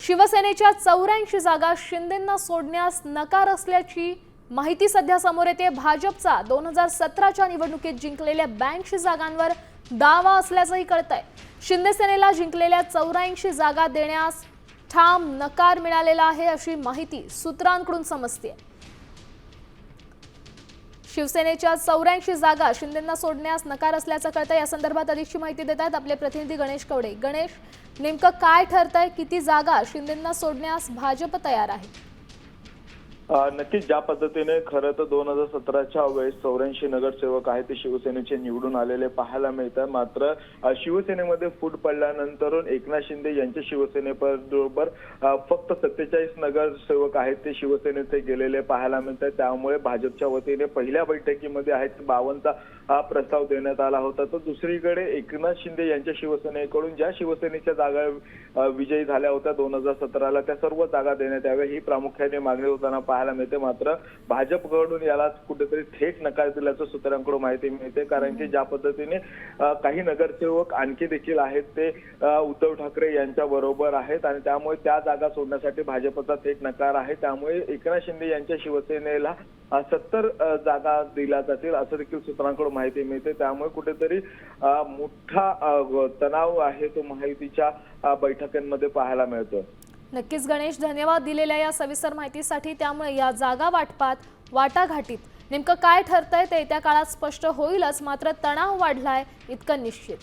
शिवसेनेच्या 84 जागा शिंदेंना सोडण्यास नकार असल्याची माहिती सध्या समोर येते। भाजपचा 2017च्या निवडणुकीत जिंकलेल्या 82 जागांवर दावा असल्याचंही कळतंय। शिंदे सेनेला जिंकलेल्या 84 जागा देण्यास ठाम नकार मिळालेला आहे अशी माहिती सूत्रांकडून समजते। शिवसेनेच्या 84 जागा शिंदेंना सोडण्यास नकार असल्याचं कळतंय। या संदर्भात अधिकची माहिती देत आहेत आपले प्रतिनिधी गणेश कवडे। गणेश, नेमकं काय ठरतंय? किती जागा शिंदेंना सोडण्यास भाजप तयार आहे? नक्कीच ज्या पद्धतीने खरं तर 2017च्या वेळेस 84 नगरसेवक आहेत ते शिवसेनेचे निवडून आलेले पाहायला मिळतात। मात्र शिवसेनेमध्ये फूट पडल्यानंतर एकनाथ शिंदे यांच्या शिवसेनेबरोबर फक्त 47 नगरसेवक आहेत ते शिवसेनेचे गेलेले पाहायला मिळतात। त्यामुळे भाजपच्या वतीने पहिल्या बैठकीमध्ये आहेत 52चा प्रस्ताव देण्यात आला होता। तर दुसरीकडे एकनाथ शिंदे यांच्या शिवसेनेकडून ज्या शिवसेनेच्या जागा विजयी झाल्या होत्या 2017ला त्या सर्व जागा देण्यात याव्या ही प्रामुख्याने मागणी होताना पाहायला मिळते। मात्र भाजपकडून याला कुठेतरी थेट नकार दिल्याचं सूत्रांकडून माहिती मिळते। कारण की ज्या पद्धतीने काही नगरसेवक आणखी देखील आहेत ते उद्धव ठाकरे यांच्या बरोबर आहेत आणि त्यामुळे त्या जागा सोडण्यासाठी भाजपचा थेट नकार आहे। त्यामुळे एकनाथ शिंदे यांच्या शिवसेनेला 70 जागा दिल्या जातील असं देखील सूत्रांकडून माहिती मिळते। त्यामुळे कुठेतरी मोठा तणाव आहे तो महायुतीच्या बैठकांमध्ये पाहायला मिळतो। नक्कीच गणेश, धन्यवाद दिलेल्या या सविस्तर माहितीसाठी। त्यामुळे या जागा वाटपात वाटाघाटीत नेमकं काय ठरतंय ते येत्या काळात स्पष्ट होईलच, मात्र तणाव वाढलाय इतकं निश्चित।